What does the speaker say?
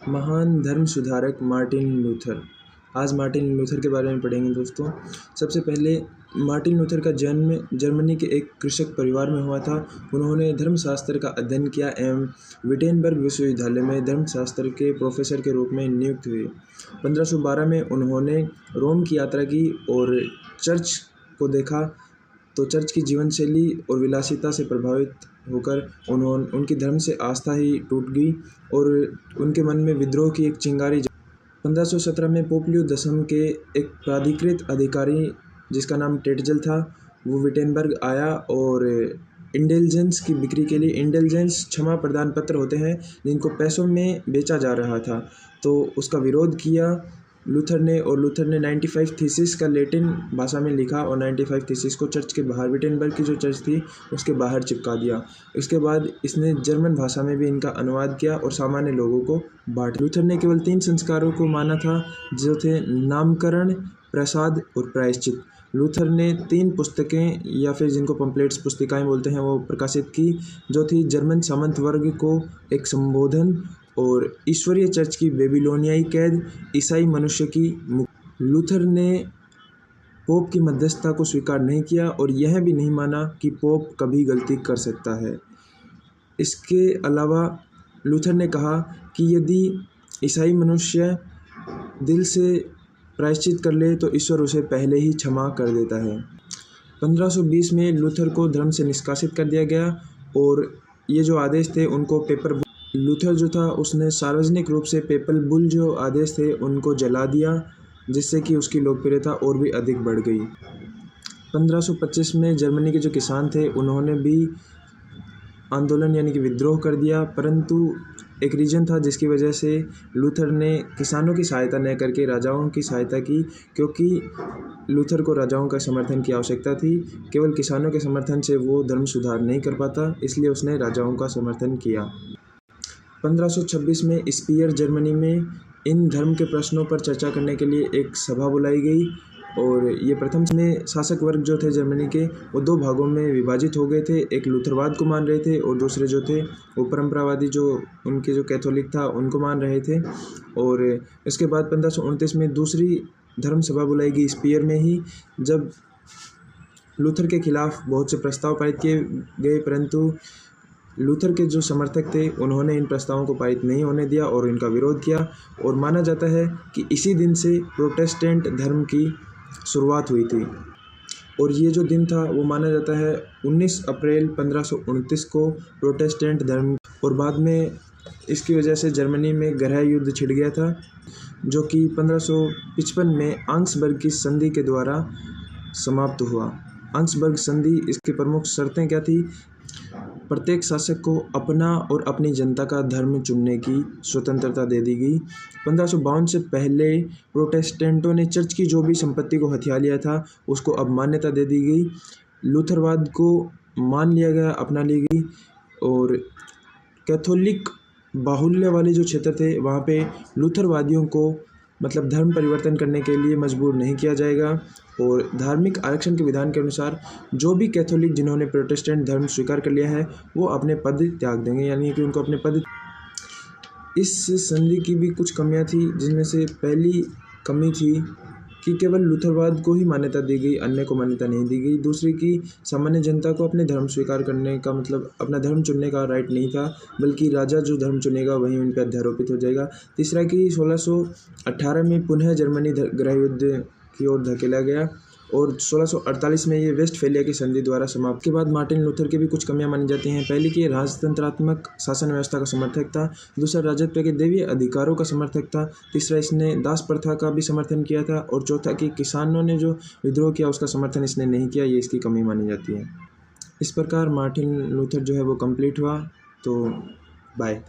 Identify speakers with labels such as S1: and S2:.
S1: महान धर्म सुधारक मार्टिन लूथर। आज मार्टिन लूथर के बारे में पढ़ेंगे दोस्तों। सबसे पहले मार्टिन लूथर का जन्म जर्मनी के एक कृषक परिवार में हुआ था। उन्होंने धर्मशास्त्र का अध्ययन किया एवं विटेनबर्ग विश्वविद्यालय में धर्मशास्त्र के प्रोफेसर के रूप में नियुक्त हुए। 1512 में उन्होंने रोम की यात्रा की और चर्च को देखा तो चर्च की जीवन शैली और विलासिता से प्रभावित होकर उनकी धर्म से आस्था ही टूट गई और उनके मन में विद्रोह की एक चिंगारी 1517 में पोप लियो दसम के एक प्राधिकृत अधिकारी जिसका नाम टेटजल था, वो विटेनबर्ग आया और इंडल्जेंस की बिक्री के लिए, इंडल्जेंस क्षमा प्रदान पत्र होते हैं जिनको पैसों में बेचा जा रहा था, तो उसका विरोध किया लूथर ने। और लूथर ने 95 थीसिस का लैटिन भाषा में लिखा और 95 थीसिस को चर्च के बाहर, विटेनबर्ग की जो चर्च थी उसके बाहर चिपका दिया। इसके बाद इसने जर्मन भाषा में भी इनका अनुवाद किया और सामान्य लोगों को बांट। लूथर ने केवल 3 संस्कारों को माना था जो थे नामकरण, प्रसाद और प्रायश्चित। लूथर ने 3 पुस्तकें या फिर जिनको पम्पलेट्स पुस्तिकाएं बोलते हैं वो प्रकाशित की, जो थी जर्मन सामंत वर्ग को एक संबोधन और ईश्वरीय चर्च की बेबीलोनियाई कैद, ईसाई मनुष्य की मुक्ति। लूथर ने पोप की मध्यस्थता को स्वीकार नहीं किया और यह भी नहीं माना कि पोप कभी गलती कर सकता है। इसके अलावा लूथर ने कहा कि यदि ईसाई मनुष्य दिल से प्रायश्चित कर ले तो ईश्वर उसे पहले ही क्षमा कर देता है। 1520 में लूथर को धर्म से निष्कासित कर दिया गया और ये जो आदेश थे उनको पेपर लूथर जो था उसने सार्वजनिक रूप से पेपल बुल जो आदेश थे उनको जला दिया, जिससे कि उसकी लोकप्रियता और भी अधिक बढ़ गई। 1525 में जर्मनी के जो किसान थे उन्होंने भी आंदोलन यानी कि विद्रोह कर दिया, परंतु एक रीजन था जिसकी वजह से लूथर ने किसानों की सहायता न करके राजाओं की सहायता की, क्योंकि लूथर को राजाओं का समर्थन की आवश्यकता थी। केवल किसानों के समर्थन से वो धर्म सुधार नहीं कर पाता, इसलिए उसने राजाओं का समर्थन किया। 1526 में स्पीयर जर्मनी में इन धर्म के प्रश्नों पर चर्चा करने के लिए एक सभा बुलाई गई और ये प्रथम में शासक वर्ग जो थे जर्मनी के वो 2 भागों में विभाजित हो गए थे। एक लूथरवाद को मान रहे थे और दूसरे जो थे वो परंपरावादी जो उनके जो कैथोलिक था उनको मान रहे थे। और इसके बाद 1529 में दूसरी धर्म सभा बुलाई गई स्पीयर में ही, जब लूथर के खिलाफ बहुत से प्रस्ताव पारित किए गए, परंतु लूथर के जो समर्थक थे उन्होंने इन प्रस्तावों को पारित नहीं होने दिया और इनका विरोध किया। और माना जाता है कि इसी दिन से प्रोटेस्टेंट धर्म की शुरुआत हुई थी और ये जो दिन था वो माना जाता है 19 अप्रैल 1529 को प्रोटेस्टेंट धर्म। और बाद में इसकी वजह से जर्मनी में गहरा युद्ध छिड़ गया था, जो कि 1555 में आंक्सबर्ग की संधि के द्वारा समाप्त हुआ। आंक्सबर्ग संधि, इसकी प्रमुख शर्तें क्या थी? प्रत्येक शासक को अपना और अपनी जनता का धर्म चुनने की स्वतंत्रता दे दी गई। 1552 से पहले प्रोटेस्टेंटों ने चर्च की जो भी संपत्ति को हथिया लिया था उसको अब मान्यता दे दी गई। लूथरवाद को मान लिया गया, अपना ली गई और कैथोलिक बाहुल्य वाले जो क्षेत्र थे वहाँ पे लूथरवादियों को मतलब धर्म परिवर्तन करने के लिए मजबूर नहीं किया जाएगा। और धार्मिक आरक्षण के विधान के अनुसार जो भी कैथोलिक जिन्होंने प्रोटेस्टेंट धर्म स्वीकार कर लिया है वो अपने पद त्याग देंगे, यानी कि उनको अपने पद। इस संधि की भी कुछ कमियां थी, जिनमें से पहली कमी थी कि केवल लूथरवाद को ही मान्यता दी गई, अन्य को मान्यता नहीं दी गई। दूसरी कि सामान्य जनता को अपने धर्म स्वीकार करने का मतलब अपना धर्म चुनने का राइट नहीं था, बल्कि राजा जो धर्म चुनेगा वही उन पर अध्यारोपित हो जाएगा। तीसरा कि 1618 में पुनः जर्मनी गृह युद्ध की ओर धकेला गया और 1648 में ये वेस्टफैलिया की संधि द्वारा समाप्त। के बाद मार्टिन लूथर की भी कुछ कमियां मानी जाती हैं। पहली कि राजतंत्रात्मक शासन व्यवस्था का समर्थक था। दूसरा, राजत्व के दैवीय अधिकारों का समर्थक था। तीसरा, इसने दास प्रथा का भी समर्थन किया था। और चौथा कि किसानों ने जो विद्रोह किया उसका समर्थन इसने नहीं किया, ये इसकी कमी मानी जाती है। इस प्रकार मार्टिन लूथर जो है वो कंप्लीट हुआ। तो बाय।